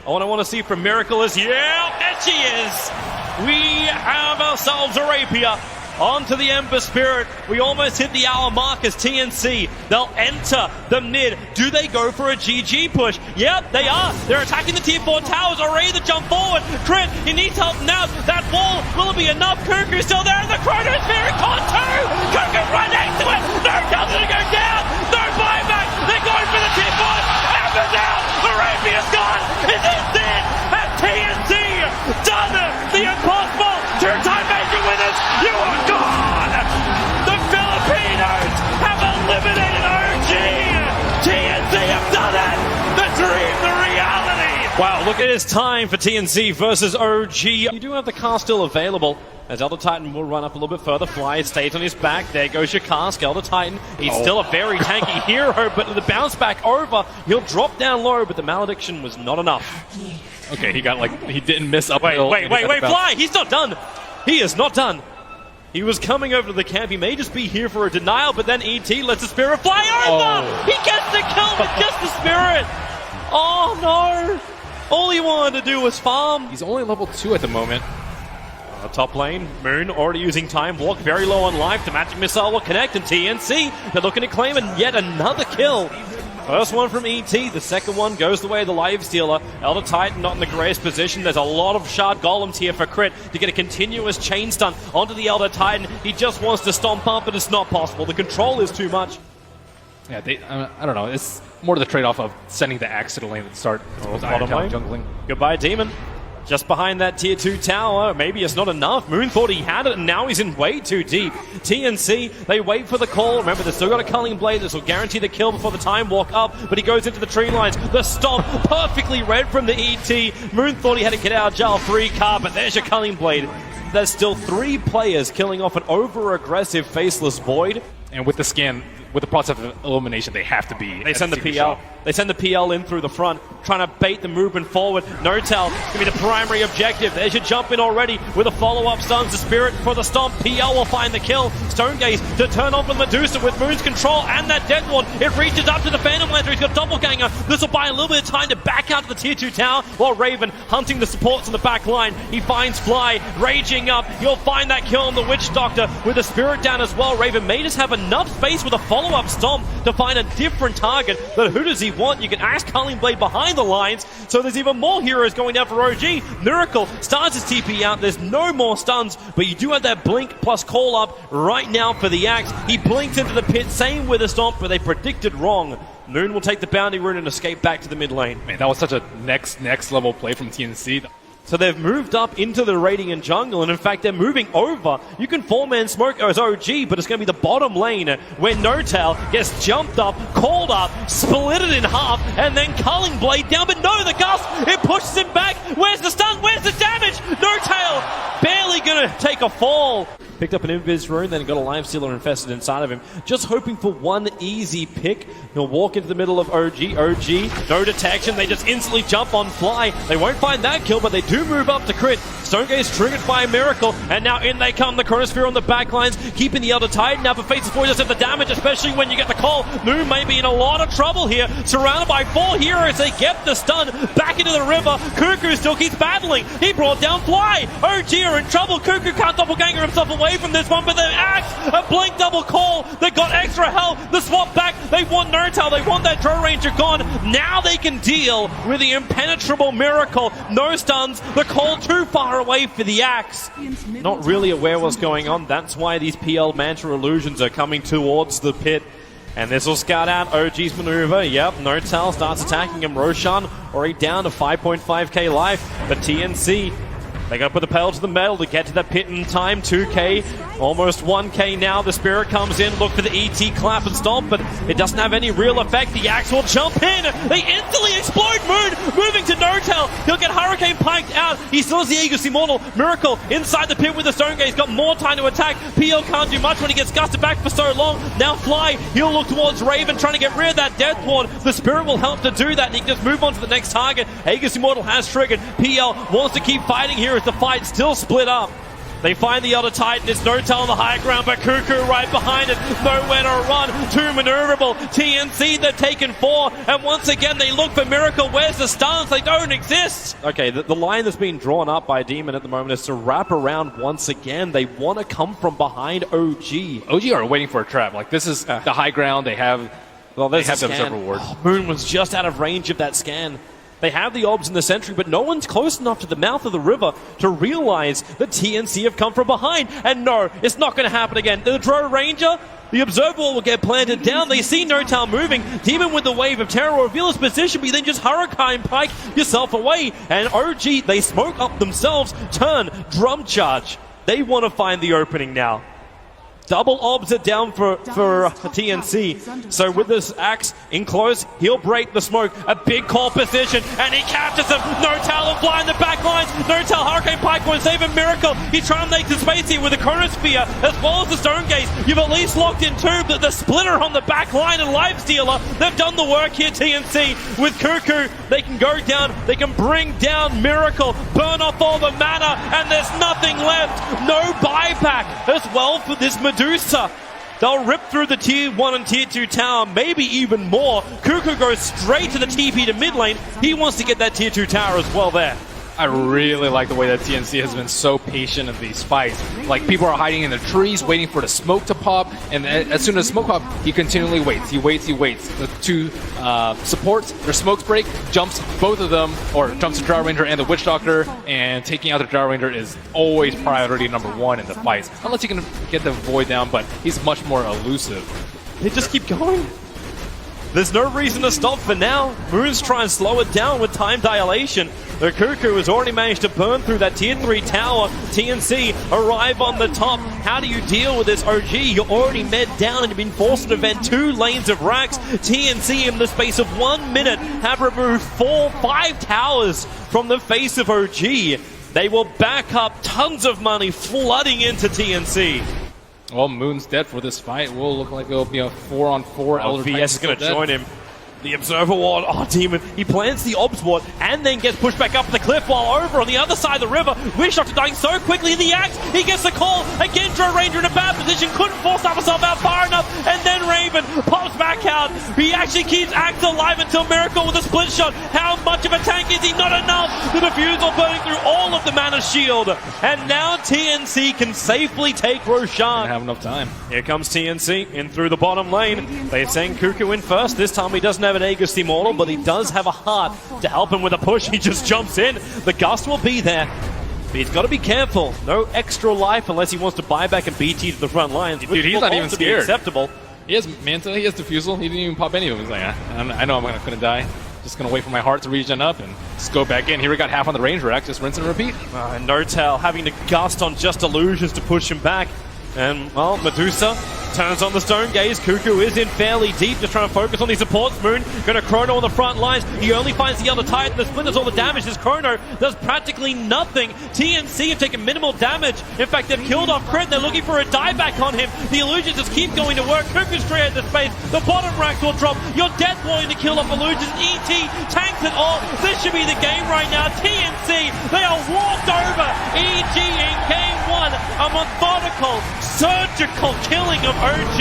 All I want to see from Miracle is, yeah, there she is! We have ourselves a rapier. Onto the Ember Spirit. We almost hit the hour mark as TNC. They'll enter the mid. Do they go for a GG push? Yep, they are. They're attacking the tier 4 towers. Already to jump forward. Crit, he needs help now. That wall, will it be enough? Cuckoo's still there. The Chronosphere in con 2. Cuckoo right next to it. No, doesn't go down. No buyback. They're going for the tier 4. Ember down. The rapier's gone. Is this it? Has TNC done the impossible? Two-time major winners. You are gone. The Filipinos have eliminated OG. TNC have done it. The dream, the reality. Wow, look, it is time for TNC versus OG. You do have the car still available, as Elder Titan will run up a little bit further. Fly stays on his back. There goes your cask. Elder Titan, he's still a very tanky hero, but the bounce back over, he'll drop down low, but the malediction was not enough. Okay, he got he didn't miss up. Wait, Fly, he's not done. He is not done. He was coming over to the camp. He may just be here for a denial, but then ET lets the Spirit fly over. He gets the kill with just the Spirit. Oh no. All he wanted to do was farm. He's only level 2 at the moment. Top lane, Moon already using Time Walk, very low on life. The Magic Missile will connect, and TNC, they're looking to claim yet another kill. First one from ET, the second one goes the way of the Life Stealer. Elder Titan not in the greatest position. There's a lot of Shard Golems here for Crit to get a continuous chain stun onto the Elder Titan. He just wants to stomp up, but it's not possible. The control is too much. Yeah, I don't know. It's more to the trade-off of sending the axe to the lane at the start. Bottom lane. Jungling. Goodbye, Demon. Just behind that tier 2 tower, maybe it's not enough. Moon thought he had it, and now he's in way too deep. TNC, they wait for the call. Remember, they've still got a Culling Blade. This will guarantee the kill before the Time Walk up, but he goes into the tree lines. The stomp, perfectly read from the ET. Moon thought he had to get out of jail free card, but there's your Culling Blade. There's still 3 players killing off an over-aggressive Faceless Void. And with the scan, with the process of elimination, they have to be. They send the PL. They send the PL in through the front, trying to bait the movement forward. No-Tell can be the primary objective. There's your jump in already with a follow-up stuns. The Spirit for the stomp. PL will find the kill. Stonegaze to turn off with Medusa with Moon's control and that Death Ward. It reaches up to the Phantom Lantern. He's got Doppelganger. This will buy a little bit of time to back out to the tier 2 tower while Raven hunting the supports on the back line. He finds Fly raging up. He'll find that kill on the Witch Doctor with the Spirit down as well. Raven may just have enough space with a follow-up stomp to find a different target, but who does he want? You can ask Culling Blade behind the lines, so there's even more heroes going down for OG. Miracle starts his TP out. There's no more stuns, but you do have that blink plus call up right now for the axe. He blinks into the pit, same with the stomp, but they predicted wrong. Moon will take the bounty rune and escape back to the mid lane. Man, that was such a next level play from TNC. So they've moved up into the Radiant jungle, and in fact, they're moving over. You can 4-man smoke as OG, but it's going to be the bottom lane where No-Tail gets jumped up, called up, split it in half, and then Culling Blade down. But no, the Gust, it pushes him back. Where's the stun? Where's the damage? No-Tail barely going to take a fall. Picked up an Invis rune, then got a Life Stealer infested inside of him. Just hoping for one easy pick. He'll walk into the middle of OG. OG, no detection. They just instantly jump on Fly. They won't find that kill, but they do move up to Crit. Stonegaze triggered by a Miracle, and now in they come. The Chronosphere on the back lines, keeping the Elder Titan now, but Faceless Void does have the damage, especially when you get the call. Moon may be in a lot of trouble here. Surrounded by 4 heroes, they get the stun back into the river. Cuckoo still keeps battling. He brought down Fly. OG are in trouble. Cuckoo can't doppelganger himself away from this one, but the axe, a blink double call. They got extra health. The swap back. They want No-Tail. They want that Drow Ranger gone. Now they can deal with the impenetrable Miracle. No stuns. The call too far away for the axe. Not really aware what's going on. That's why these PL Mantra illusions are coming towards the pit. And this will scout out OG's maneuver. Yep, No-Tail starts attacking him. Roshan already down to 5.5k life. But TNC, they got to put the pedal to the metal to get to the pit in time. 2k, almost 1k now. The Spirit comes in, look for the ET clap and stomp, but it doesn't have any real effect. The axe will jump in. They instantly explode. Moon moving to No-Tail. He'll get Hurricane piked out. He still has the Aegis Immortal. Miracle inside the pit with the Stonegaze. He's got more time to attack. PL can't do much when he gets gusted back for so long. Now Fly, he'll look towards Raven, trying to get rid of that Death Ward. The Spirit will help to do that, and he can just move on to the next target. Aegis Immortal has triggered. PL wants to keep fighting here as the fight still split up. They find the other Titan. It's Notel on the high ground, but Cuckoo right behind it. Nowhere to run. Too maneuverable. TNC, they've taken 4. And once again, they look for Miracle. Where's the stuns? They don't exist. Okay, the line that's being drawn up by Demon at the moment is to wrap around once again. They want to come from behind OG. OG are waiting for a trap. Like, this is the high ground. They have, there's the scan. observer ward. Oh, Moon was just out of range of that scan. They have the obs in the sentry, but no one's close enough to the mouth of the river to realize that TNC have come from behind. And no, it's not going to happen again. The Dro Ranger, the observer will get planted down. They see Notal moving. Demon with the wave of terror reveal his position, but you then just Hurricane Pike yourself away. And OG, they smoke up themselves, turn, drum charge. They want to find the opening now. Double obs are down for TNC. So with this axe in close, he'll break the smoke. A big call position, and he captures him. Notal will fly in the back lines. Notal, Hurricane Pike won't save a Miracle. He tries to make the space here with the Chronosphere, as well as the Stone Gaze. You've at least locked in 2, but the splitter on the back line and Life Stealer, they've done the work here, TNC. With Cuckoo, they can go down, they can bring down Miracle, burn off all the mana, and there's nothing left. No buyback as well for this Medusa. They'll rip through the tier 1 and tier 2 tower, maybe even more. Cuckoo goes straight to the TP to mid lane. He wants to get that tier 2 tower as well there. I really like the way that TNC has been so patient in these fights. Like, people are hiding in the trees, waiting for the smoke to pop, and as soon as smoke pop, he continually waits. He waits. The 2 supports, their smokes break, jumps both of them, or jumps the Drow Ranger and the Witch Doctor, and taking out the Drow Ranger is always priority number 1 in the fights. Unless you can get the Void down, but he's much more elusive. They just keep going. There's no reason to stop for now. Moon's trying to slow it down with time dilation. The Cuckoo has already managed to burn through that tier 3 tower. TNC arrive on the top. How do you deal with this OG? You're already med down and you've been forced to defend 2 lanes of racks. TNC in the space of 1 minute have removed 5 towers from the face of OG. They will back up tons of money flooding into TNC. Well, Moon's dead for this fight. Will look like it'll be a 4-on-4. Elder VS is going to join him. The Observer Ward, Demon, he plants the Obs Ward and then gets pushed back up the cliff while over on the other side of the river. Witch Doctor dying so quickly in the axe, he gets the call. Again, Drow Ranger in a bad position, couldn't force himself out far enough, and then Raven pops back out. He actually keeps Axe alive until Miracle with a split shot. How much of a tank is he? Not enough. The Diffusal burning through all of the mana shield. And now TNC can safely take Roshan. Don't have enough time. Here comes TNC in through the bottom lane. They've sent Cuckoo in first. This time he doesn't have an Aegis Immortal, but he does have a heart to help him with a push. He just jumps in. The gust will be there. But he's got to be careful. No extra life unless he wants to buy back and BT to the front lines. Dude, he's not even scared. Acceptable. He has Manta, he has Diffusal. He didn't even pop any of them. He's like, I know I'm going to die. Just going to wait for my heart to regen up and just go back in. Here we got half on the range rack. Just rinse and repeat. And Notal having to gust on just illusions to push him back. And, well, Medusa turns on the Stone Gaze. Cuckoo is in fairly deep, just trying to focus on these supports. Moon going to Chrono on the front lines. He only finds the other Titan. The split does all the damage. This Chrono does practically nothing. TNC have taken minimal damage. In fact, they've killed off Crit. They're looking for a dieback on him. The illusions just keep going to work. Cuckoo's created the space. The bottom racks will drop. You're dead going to kill off illusions. ET tanks it all. This should be the game right now. TNC, they are walked over. EG in game 1. A methodical, surgical killing of OG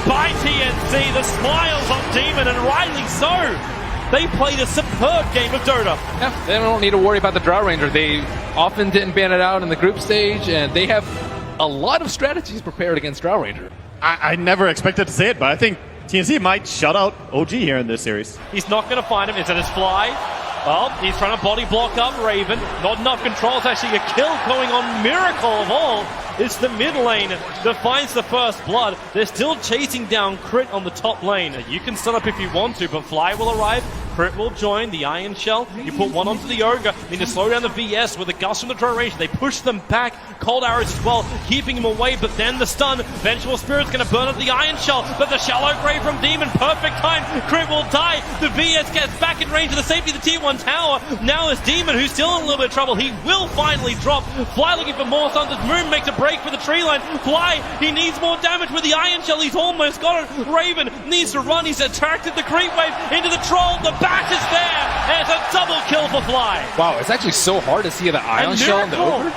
by TNC. The smiles on Demon, and rightly so. They played a superb game of Dota. Yeah, they don't need to worry about the Drow Ranger. They often didn't ban it out in the group stage, and they have a lot of strategies prepared against Drow Ranger. I never expected to say it, but I think TNC might shut out OG here in this series. He's not going to find him. Is it his fly? Well, he's trying to body block up Raven. Not enough control. It's actually a kill going on Miracle of all. It's the mid lane that finds the first blood. They're still chasing down Crit on the top lane. You can stun up if you want to, but Fly will arrive. Crit will join the Iron Shell. You put one onto the Ogre. Need to slow down the VS with a gust from the Drow Ranger. They push them back. Cold arrows as well, keeping him away, but then the stun. Vengeful Spirit's going to burn up the Iron Shell, but the Shallow Grave from Demon, perfect time. Crit will die. The VS gets back in range of the safety of the Tier 1 tower. Now is Demon, who's still in a little bit of trouble. He will finally drop. Fly looking for more stuns as Moon makes a break for the tree line. Fly, he needs more damage with the Iron Shell. He's almost got it. Raven needs to run. He's attracted the creep wave into the troll. The bat is there, and it's a double kill for Fly. Wow, it's actually so hard to see the Iron Shell in the over.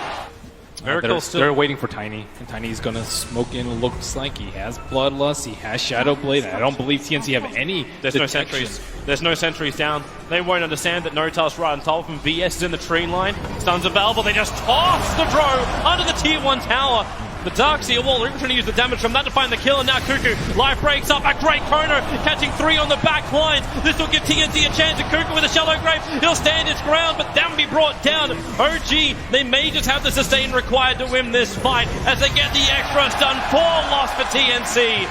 Miracle still... They're waiting for Tiny, and Tiny's gonna smoke in. Looks like he has Bloodlust, he has Shadow Blade. I don't believe TNC have any There's detection. no sentries. There's no sentries down. They won't understand that Notal's right on top of him. VS is in the tree line. Stuns available. They just toss the drone under the tier 1 tower. The Dark Seal Wall are trying to use the damage from that to find the kill, and now Cuckoo. Life breaks up. A great Chrono catching 3 on the back line. This will give TNC a chance. And Cuckoo with a Shallow Grave. He'll stand his ground, but then be brought down. OG, they may just have the sustain required to win this fight as they get the extra stun. 4 loss for TNC.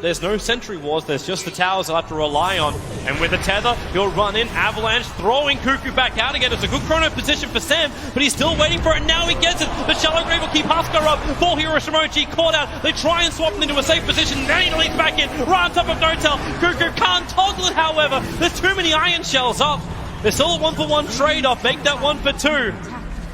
There's no sentry wars. There's just the towers they'll have to rely on. And with the tether, he'll run in. Avalanche throwing Cuckoo back out again. It's a good Chrono position for Sam, but he's still waiting for it. Now he gets it. The Shallow Grave will keep Huskar up. 4 heroes from OG caught out. They try and swap him into a safe position. Now he leads back in. Right on top of Notel. Cuckoo can't toggle it, however. There's too many Iron Shells up. There's still a 1-for-1 trade-off. Make that 1 for 2.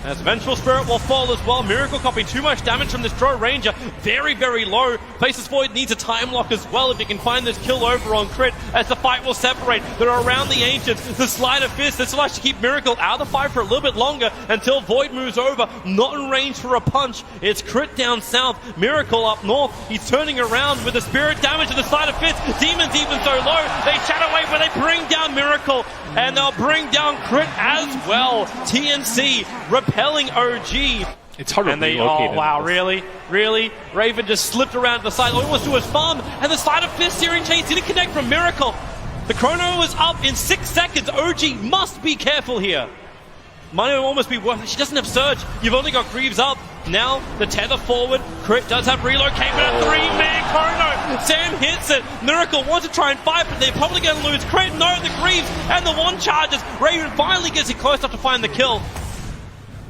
As Vengeful Spirit will fall as well. Miracle copying too much damage from this Drow Ranger. Very, very low. Faceless Void needs a time lock as well if he can find this kill over on crit as the fight will separate. They're around the Ancients. The Slide of Fist. This will actually keep Miracle out of the fight for a little bit longer until Void moves over. Not in range for a punch. It's crit down south. Miracle up north. He's turning around with the Spirit damage and the Slide of Fist. Demons even so low. They shadow wave where they bring down Miracle. And they'll bring down crit as well. TNC repelling OG. It's hard to oh wow, really? Raven just slipped around to the side. All he wants to do is farm, and the Slide of Fist Searing Chains didn't connect from Miracle. The Chrono is up in 6 seconds. OG must be careful here. Might almost be worth it. She doesn't have Surge. You've only got Greaves up. Now, the tether forward. Crit does have relocate, but a 3-man Chrono. Sam hits it. Miracle wants to try and fight, but they're probably going to lose. Crit, no, the Greaves, and the 1 charges. Raven finally gets it close enough to find the kill.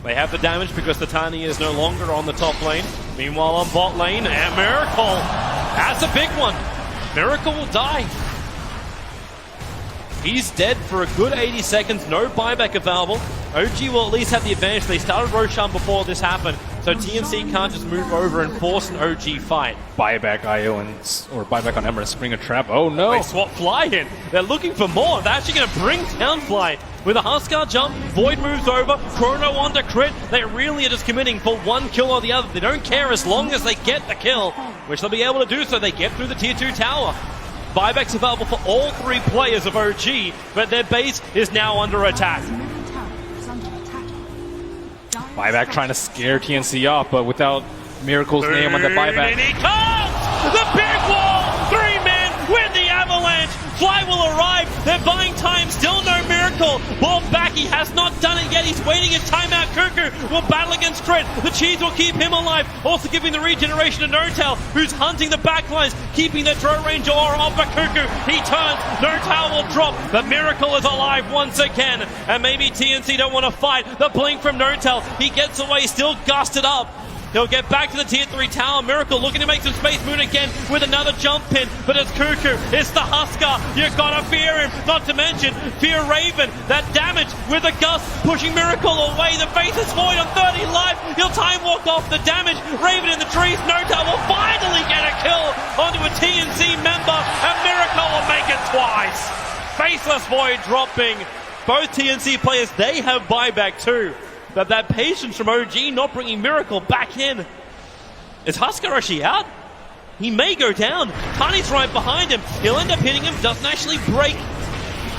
They have the damage because the Tiny is no longer on the top lane. Meanwhile, on bot lane, and Miracle. That's a big one. Miracle will die. He's dead for a good 80 seconds. No buyback available. OG will at least have the advantage. They started Roshan before this happened, so TNC can't just move over and force an OG fight. Buyback IO or buyback on Ember and spring a trap. Oh no! They swap Fly in. They're looking for more. They're actually going to bring down Fly. With a Huskar jump, Void moves over, Chrono onto crit. They really are just committing for 1 kill or the other. They don't care as long as they get the kill, which they'll be able to do so. They get through the tier 2 tower. Buyback's available for all 3 players of OG, but their base is now under attack. Buyback trying to scare TNC off, but without Miracle's name on the buyback. And he comes! The big wall! 3-man with the Avalanche! Fly will arrive. They're buying time. Still no Miracle. Ball back. He has not done it yet. He's waiting his timeout. Cuckoo will battle against Crit. The cheese will keep him alive. Also giving the regeneration to Notel, who's hunting the backlines, keeping the Drow Ranger aura off for Cuckoo. He turns. Notel will drop. But Miracle is alive once again. And maybe TNC don't want to fight. The blink from Notel. He gets away. Still gusted up. He'll get back to the tier 3 tower. Miracle looking to make some space. Moon again with another jump pin. But it's Cuckoo. It's the Huskar. You gotta fear him. Not to mention, fear Raven. That damage with the gust pushing Miracle away. The face is void on 30 life. He'll time walk off the damage. Raven in the trees. Notel will finally get a kill onto a TNC member. And Miracle will make it twice. Faceless Void dropping. Both TNC players, they have buyback too. But that patience from OG not bringing Miracle back in. Is Huskar actually out? He may go down. Tani's right behind him. He'll end up hitting him. Doesn't actually break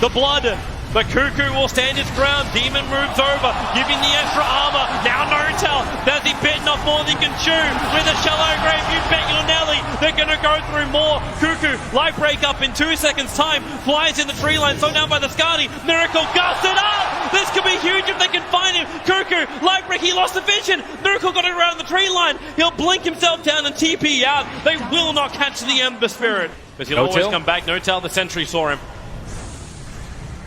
the blood. But Cuckoo will stand his ground. Demon moves over, giving the extra armor. Now Notel. Does he bitten off more than he can chew? With a Shallow Grave, you bet your Nelly. They're going to go through more. Cuckoo, light break up in 2 seconds time. Flies in the tree line, slowed down by the Skadi. Miracle gusted up. This could be huge if they can find him. Cuckoo, light break, he lost the vision. Miracle got it around the tree line. He'll blink himself down and TP out. They will not catch the Ember Spirit. Because he'll always come back. Notel, the sentry saw him.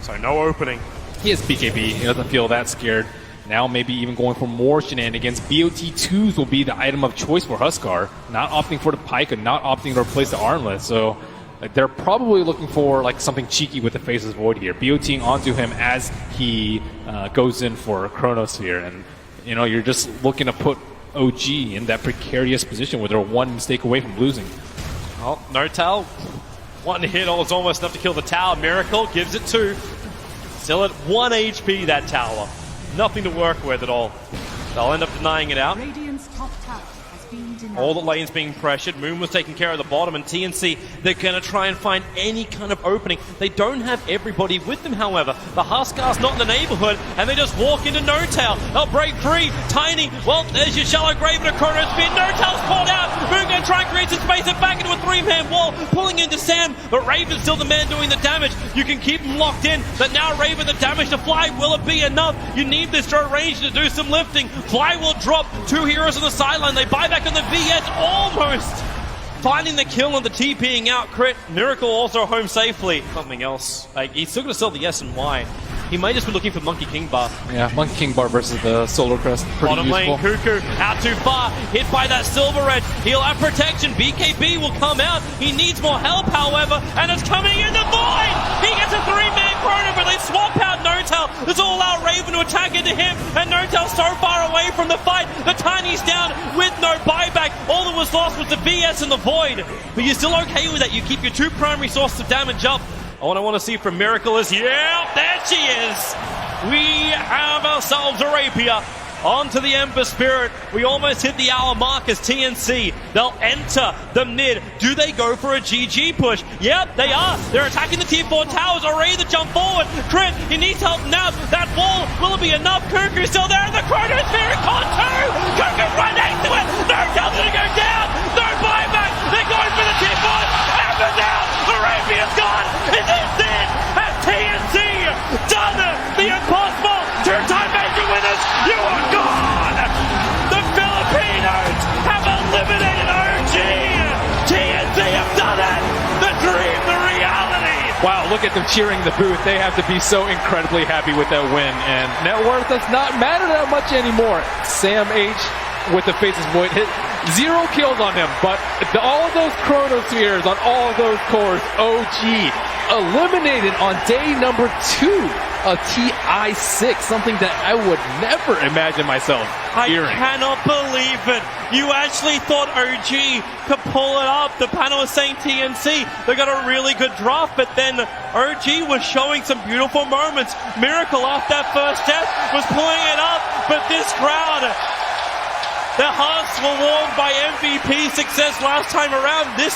So no opening. He has BKB. He doesn't feel that scared. Now maybe even going for more shenanigans. BOT2s will be the item of choice for Huskar. Not opting for the Pike and not opting to replace the Armlet. So they're probably looking for like something cheeky with the Faceless Void here. BOTing onto him as he goes in for Chronosphere. And you know, you're just looking to put OG in that precarious position where they're 1 mistake away from losing. Well, Notel, 1 hit was almost enough to kill the tower. Miracle gives it 2. Still at 1 HP, that tower. Nothing to work with at all. They'll end up denying it out. Radiant's top tower has been denied. All the lanes being pressured. Moon was taking care of the bottom, and TNC, they're going to try and find any kind of opening. They don't have everybody with them, however. The Huskar's not in the neighborhood, and they just walk into No-Tail. They'll break free. Tiny, well, there's your shallow grave and a chrono spin. No-Tail's caught out. Moon going to try and create some space and back into a three-man wall, pulling into Sam, but Raven's still the man doing the damage. You can keep him locked in, but now Raven the damage to Fly. Will it be enough? You need this throw range to do some lifting. Fly will drop. Two heroes on the sideline. They buy back on the VS, almost finding the kill on the TPing out crit. Miracle also home safely. Something else. Like, he's still going to sell the S and Y. He may just be looking for Monkey King bar. Yeah, Monkey King bar versus the Solar Crest. Pretty Bottom useful. lane, Cuckoo out too far. Hit by that Silver Red. He'll have protection. BKB will come out. He needs more help, however, and it's coming in the void. He gets a three-man chrono, but they swap out No-Tail. This will allow Raven to attack into him, and No-Tail's so far away from the fight. The Tiny's down with no buyback. All that was lost was the VS and the void. But you're still okay with that. You keep your two primary sources of damage up. What I want to see from Miracle is, yeah, there she is. We have ourselves a Rapier. Onto the Ember Spirit. We almost hit the hour mark as TNC. They'll enter the mid. Do they go for a GG push? Yep, they are. They're attacking the tier 4 towers. Already the jump forward. Crit, he needs help now. That wall, will it be enough? Cuckoo's still there. The Chronosphere caught too. Cuckoo right next to it. No-Tail's gonna go down. No buyback. They're going for the tier 4. Ember down. Arabia's gone. Is this it? Has TNC done the impossible? Two-time major winners. You are gone. The Filipinos have eliminated OG. TNC have done it. The dream, the reality. Wow, look at them cheering the booth. They have to be so incredibly happy with that win. And net worth does not matter that much anymore. Sam H with the Faces Void hit 0 kills on him, but all of those Chronospheres on all of those cores, OG eliminated on day number 2 of TI6, something that I would never imagine myself hearing. I cannot believe it. You actually thought OG could pull it up. The panel was saying TNC. They got a really good draft, but then OG was showing some beautiful moments. Miracle off that first step was pulling it up, but this crowd, their hearts were warmed by MVP success last time around. This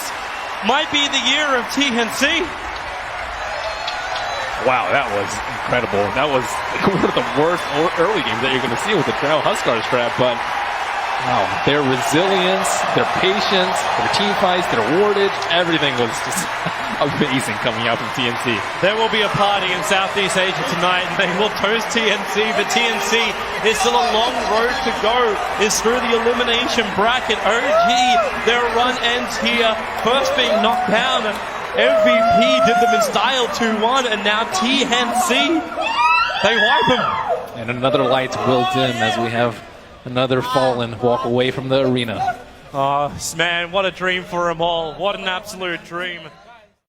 might be the year of TNC. Wow, that was incredible. That was one of the worst early games that you're going to see with the Trail Huskar strat, but wow, their resilience, their patience, their team fights, their wardage, everything was just amazing coming out from TNC. There will be a party in Southeast Asia tonight, and they will toast TNC, but TNC is still a long road to go. It's through the elimination bracket. OG, their run ends here, first being knocked down. MVP did them in style 2-1, and now TNC, they wipe them. And another light will dim as we have another Fallen walk away from the arena. Oh, man, what a dream for them all. What an absolute dream.